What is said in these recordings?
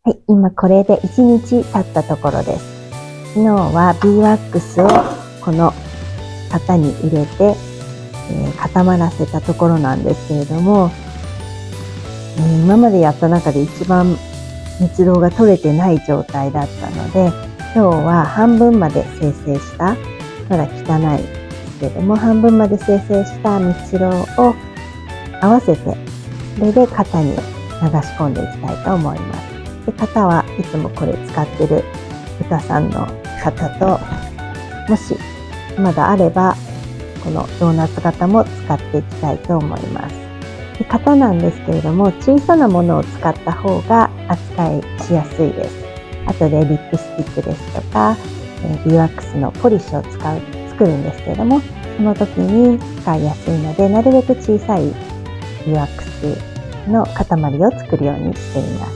はい、今これで1日経ったところです。昨日はビーワックスをこの型に入れて、固まらせたところなんですけれども、今までやった中で一番蜜蝋が取れてない状態だったので、今日は半分まで精製した、まだ汚いですけれども、半分まで精製した蜜蝋を合わせて、それで型に流し込んでいきたいと思います。で、型はいつもこれ使ってる豚さんの型と、もしまだあればこのドーナツ型も使っていきたいと思います。で、型なんですけれども、小さなものを使った方が扱いしやすいです。後でリップスティックですとか、ビーワックスのポリッシュを作るんですけれども、その時に使いやすいので、なるべく小さいビーワックスの塊を作るようにしています。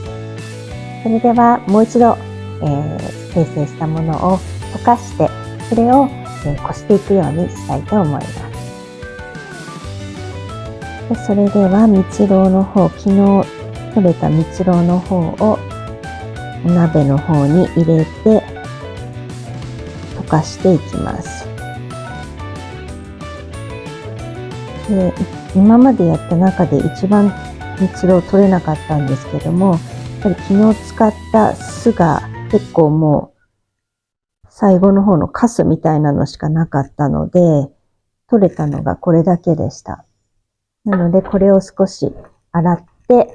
それではもう一度、生成したものを溶かして、それを、こしていくようにしたいと思います。で、それでは蜜蝋の方、昨日取れた蜜蝋の方をお鍋の方に入れて溶かしていきます。で、今までやった中で一番蜜蝋取れなかったんですけども、やっぱり昨日使った酢が結構もう最後の方のカスみたいなのしかなかったので、取れたのがこれだけでした。なのでこれを少し洗って、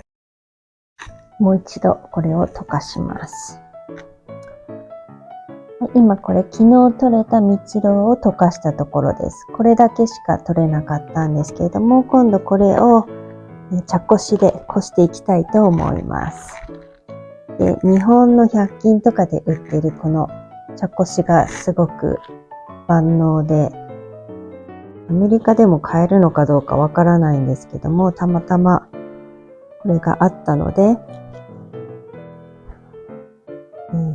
もう一度これを溶かします。今これ昨日取れた蜜蝋を溶かしたところです。これだけしか取れなかったんですけれども、今度これを茶こしでこしていきたいと思います。で、日本の100均とかで売っているこの茶こしがすごく万能で、アメリカでも買えるのかどうかわからないんですけども、たまたまこれがあったので、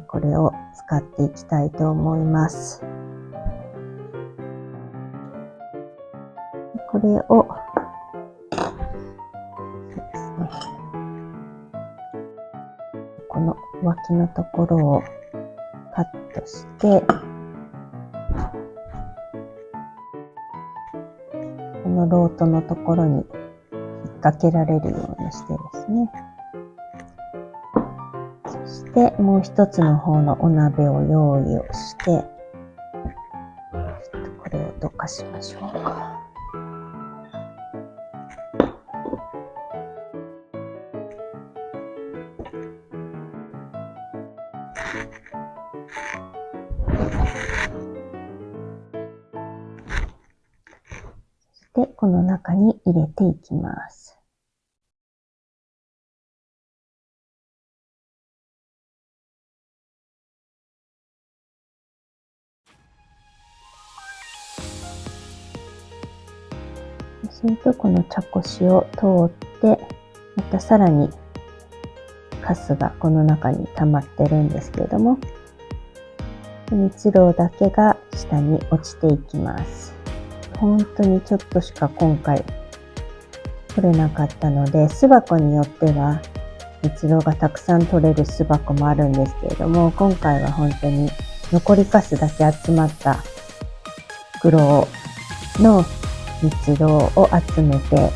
これを使っていきたいと思います。これを、そうですね、この脇のところをカットして、このロートのところに引っ掛けられるようにしてですね。そしてもう一つの方のお鍋を用意をして、ちょっとこれをどかしましょうか。そしてこの中に入れていきます。するとこの茶こしを通って、またさらにカスがこの中に溜まってるんですけれども、蜜蝋だけが下に落ちていきます。本当にちょっとしか今回取れなかったので、巣箱によっては蜜蝋がたくさん取れる巣箱もあるんですけれども、今回は本当に残りカスだけ集まった袋の蜜蝋を集めて、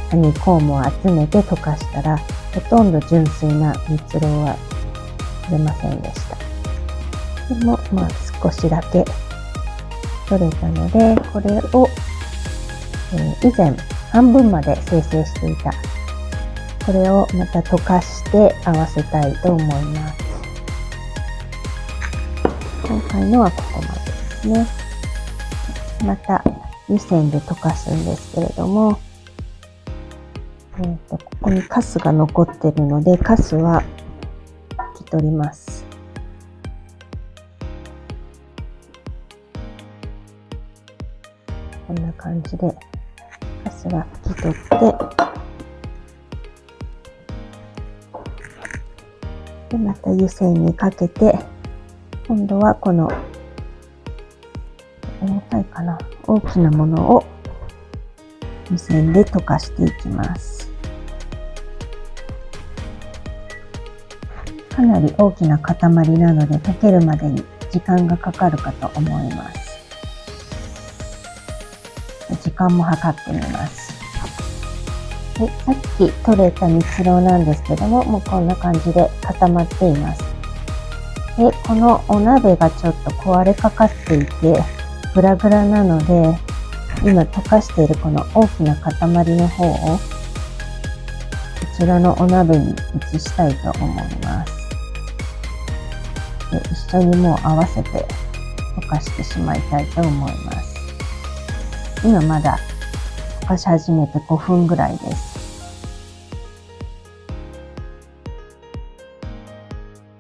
ハニーコームを集めて溶かしたら、ほとんど純粋な蜜蝋は出ませんでした。でもまあ少しだけ取れたので、これを、以前半分まで精製していたこれをまた溶かして合わせたいと思います。今回のはここまでですね。また湯煎で溶かすんですけれども、ここにカスが残っているので、カスは拭き取ります。こんな感じでカスは拭き取って、でまた湯煎にかけて、今度はこの重たいかな、大きなものを湯煎で溶かしていきます。かなり大きな塊なので溶けるまでに時間がかかるかと思います。時間も計ってみます。で、さっき取れた蜜蝋なんですけども、もうこんな感じで固まっています。で、このお鍋がちょっと壊れかかっていて、グラグラなので、今溶かしているこの大きな塊の方を、こちらのお鍋に移したいと思います。で、一緒にもう合わせて溶かしてしまいたいと思います。今まだ溶かし始めて5分ぐらいです。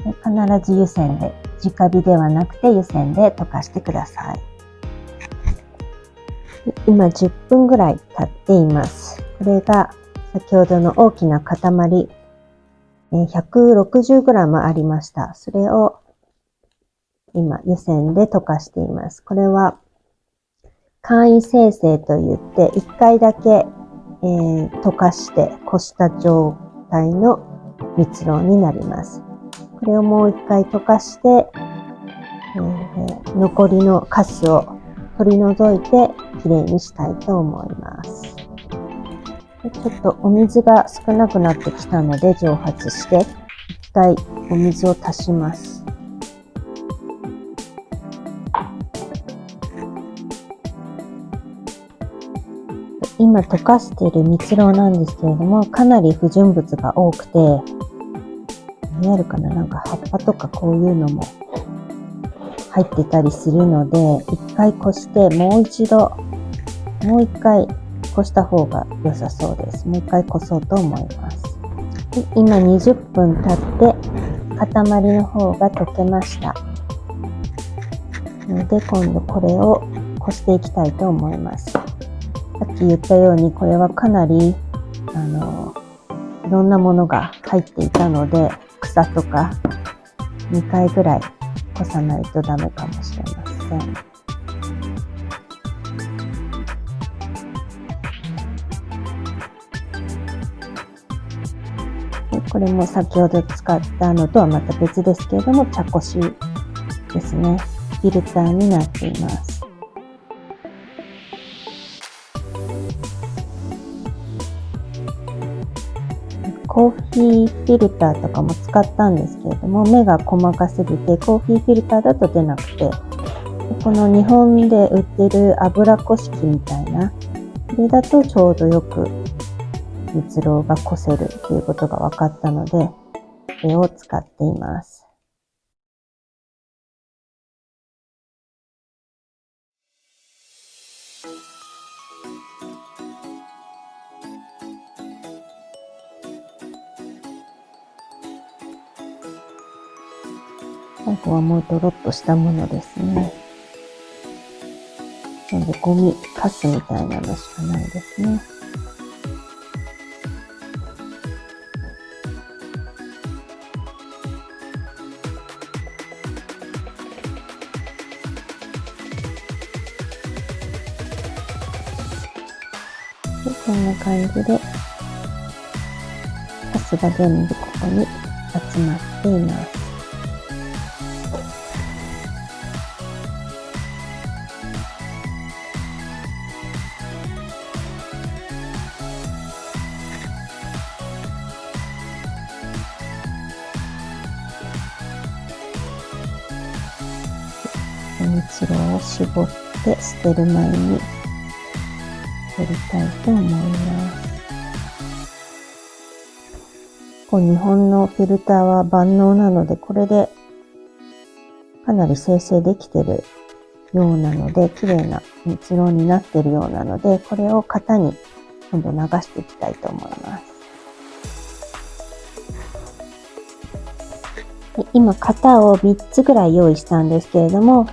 で、必ず湯煎で、直火ではなくて湯煎で溶かしてください。今10分ぐらい経っています。これが先ほどの大きな塊、160g ありました。それを今湯煎で溶かしています。これは簡易精製といって1回だけ、溶かしてこした状態の蜜蝋になります。これをもう1回溶かして、残りのカスを取り除いてきれいにしたいと思います。で、ちょっとお水が少なくなってきたので蒸発して1回お水を足します。今溶かしている蜜蝋なんですけれども、かなり不純物が多くて、見えるかな、なんか葉っぱとかこういうのも入ってたりするので、一回こしてもう一回こした方が良さそうです。もう一回こそうと思います。で、今20分経って塊の方が溶けました。で、今度これをこしていきたいと思います。さっき言ったようにこれはかなりいろんなものが入っていたので、草とか2回ぐらいこさないとダメかもしれません。で、これも先ほど使ったのとはまた別ですけれども、茶こしですね。フィルターになっています。コーヒーフィルターとかも使ったんですけれども、目が細かすぎてコーヒーフィルターだと出なくて、この日本で売ってる油こし器みたいな、これだとちょうどよく蜜蝋がこせるということが分かったので、これを使っています。最後はもうドロッとしたものですね。なのでゴミ、カスみたいなのしかないですね。で、こんな感じでカスが全部ここに集まっています。蜜蝋を絞って捨てる前に取りたいと思います。日本のフィルターは万能なので、これでかなり精製できてるようなので、綺麗な蜜蝋になってるようなので、これを型に今度流していきたいと思います。で、今型を3つぐらい用意したんですけれども、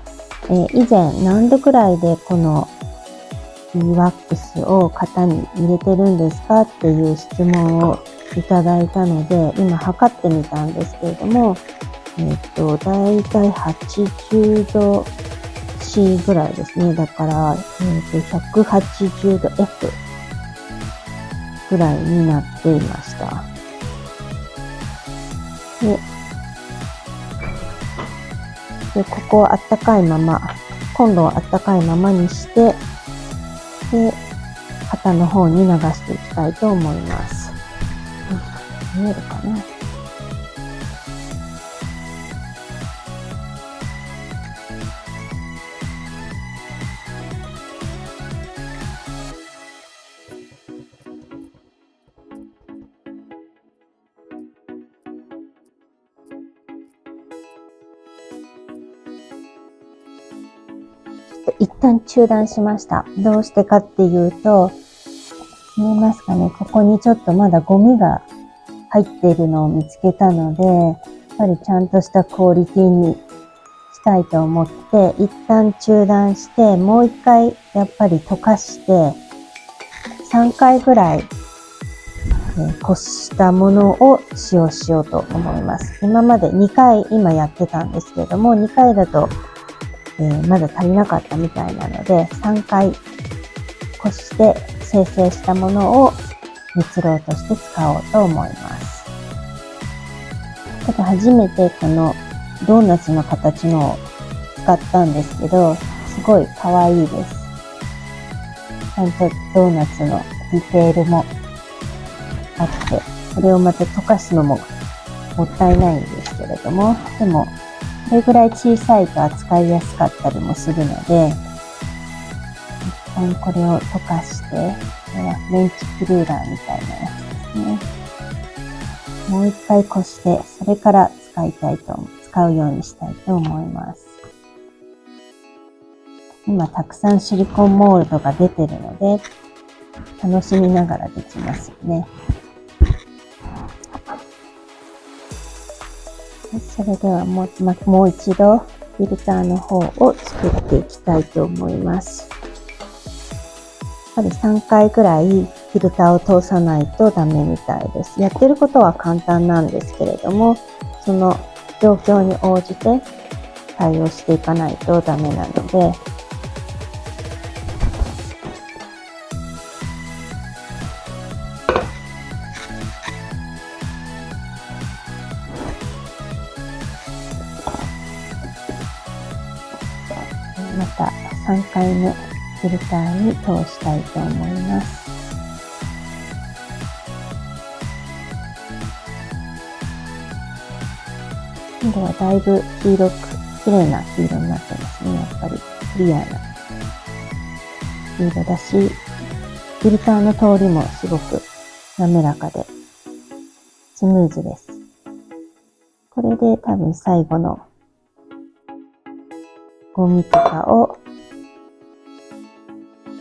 以前何度くらいでこのビーワックスを型に入れてるんですかっていう質問をいただいたので、今測ってみたんですけれども、だいたい80度 C ぐらいですね。だから、180度 F ぐらいになっていました。で、で、ここをあったかいまま、コンロをあったかいままにして、で、肩の方に流していきたいと思います。見えるかな？一旦中断しました。どうしてかっていうと、見えますかね？ここにちょっとまだゴミが入っているのを見つけたので、やっぱりちゃんとしたクオリティにしたいと思って、一旦中断して、もう一回やっぱり溶かして、3回ぐらい、こしたものを使用しようと思います。今まで2回今やってたんですけれども、2回だと、まだ足りなかったみたいなので、3回こして生成したものを蜜蝋として使おうと思います。ただ初めてこのドーナツの形のを使ったんですけど、すごい可愛いです。ちゃんとドーナツのディテールもあって、それをまた溶かすのももったいないんですけれども、でもこれぐらい小さいと扱いやすかったりもするので、一旦これを溶かして、これはフレンチクルーラーみたいなやつですね。もう一回こして、それから使うようにしたいと思います。今たくさんシリコンモールドが出てるので、楽しみながらできますよね。それではもう一度フィルターの方を作っていきたいと思います。やっぱり3回ぐらいフィルターを通さないとダメみたいです。やってることは簡単なんですけれども、その状況に応じて対応していかないとダメなので、また3回目フィルターに通したいと思います。今度はだいぶ綺麗な黄色になってますね。やっぱりクリアな黄色だし、フィルターの通りもすごく滑らかでスムーズです。これで多分最後のゴミとかを、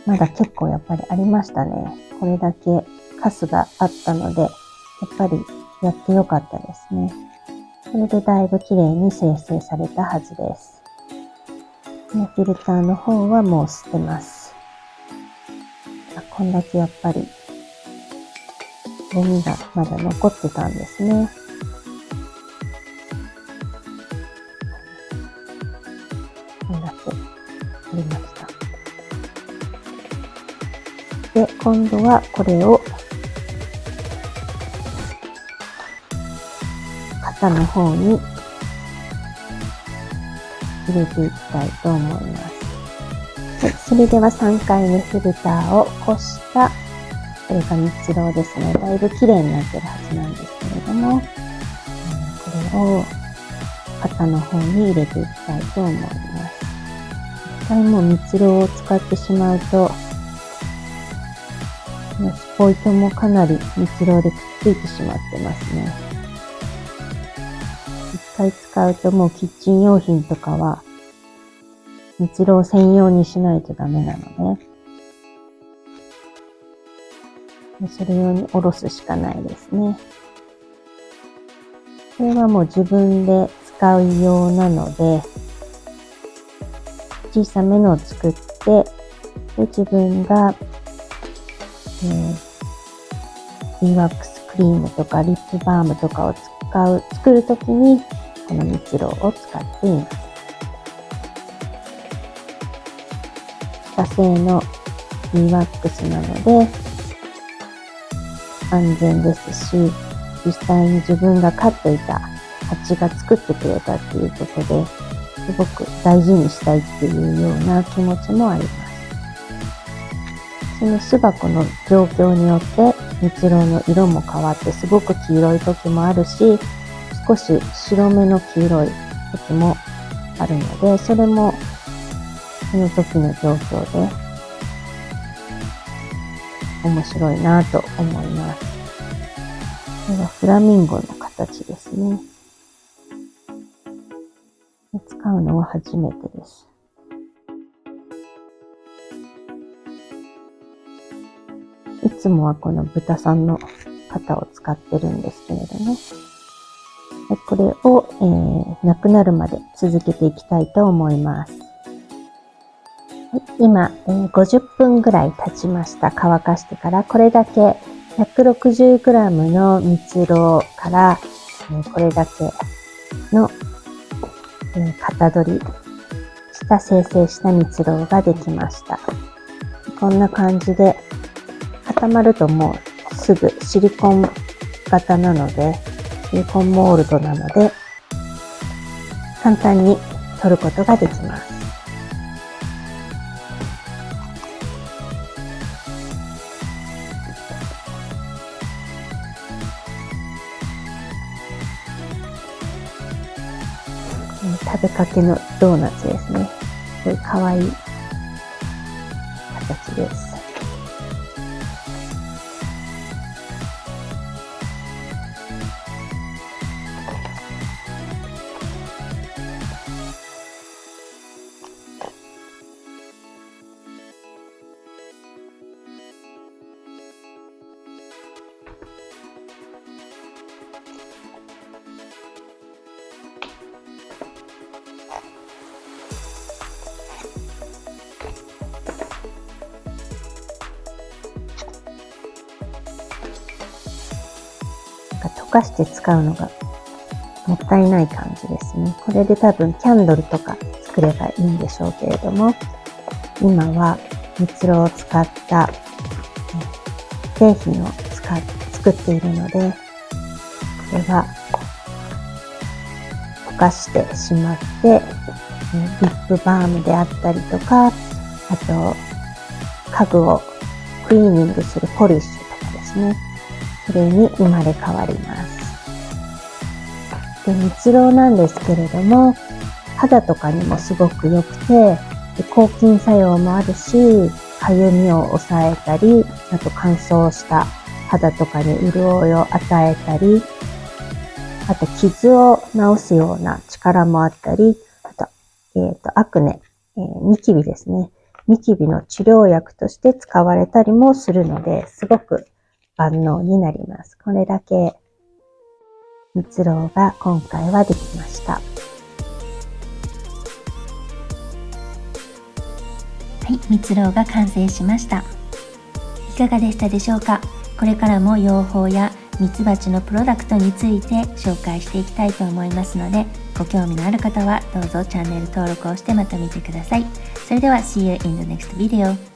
まだ結構やっぱりありましたね。これだけカスがあったので、やっぱりやってよかったですね。これでだいぶ綺麗に生成されたはずです。フィルターの方はもう捨てます。こんだけやっぱりゴミがまだ残ってたんですね。こんだけありました。で、今度はこれを肩の方に入れていきたいと思います。はい、それでは3回目フィルターをこした、これが蜜蝋ですね。だいぶ綺麗になってるはずなんですけれども、これを肩の方に入れていきたいと思います。一回もう蜜蝋を使ってしまうと、スポイトもかなり蜜蝋でくっついてしまってますね。一回使うともうキッチン用品とかは蜜蝋専用にしないとダメなので、それ用におろすしかないですね。これはもう自分で使う用なので、小さめのを作って、で自分が、ビーワックスクリームとかリップバームとかを作るときにこの蜜蝋を使っています。自家製のビーワックスなので安全ですし、実際に自分が飼っていた蜂が作ってくれたっていうことで、すごく大事にしたいっていうような気持ちもあります。その巣箱の状況によって蜜蝋の色も変わって、すごく黄色い時もあるし、少し白めの黄色い時もあるので、それもその時の状況で面白いなと思います。これはフラミンゴの形ですね。使うのは初めてです。いつもはこの豚さんの型を使ってるんですけれども、これを、なくなるまで続けていきたいと思います。今、50分ぐらい経ちました。乾かしてから、これだけ 160g の蜜蝋から、これだけの、型取りした生成した蜜蝋ができました。こんな感じで固まるともうすぐシリコン型なので、シリコンモールドなので簡単に取ることができます。食べかけのドーナツですね。すごい可愛い形です。溶かして使うのがもったいない感じですね。これで多分キャンドルとか作ればいいんでしょうけれども、今は蜜蝋を使った製品を作っているので、これは溶かしてしまって、リップバームであったりとか、あと家具をクリーニングするポリッシュとかですね、それに生まれ変わります。で、蜜蝋なんですけれども、肌とかにもすごく良くて、抗菌作用もあるし、かゆみを抑えたり、あと乾燥した肌とかに潤いを与えたり、あと傷を治すような力もあったり、あと、アクネ、ニキビですね。ニキビの治療薬として使われたりもするので、すごく万能になります。これだけ蜜蝋が今回はできました。はい、蜜蝋が完成しました。いかがでしたでしょうか。これからも養蜂や蜜蜂のプロダクトについて紹介していきたいと思いますので、ご興味のある方はどうぞチャンネル登録をしてまた見てください。それでは See you in the next video.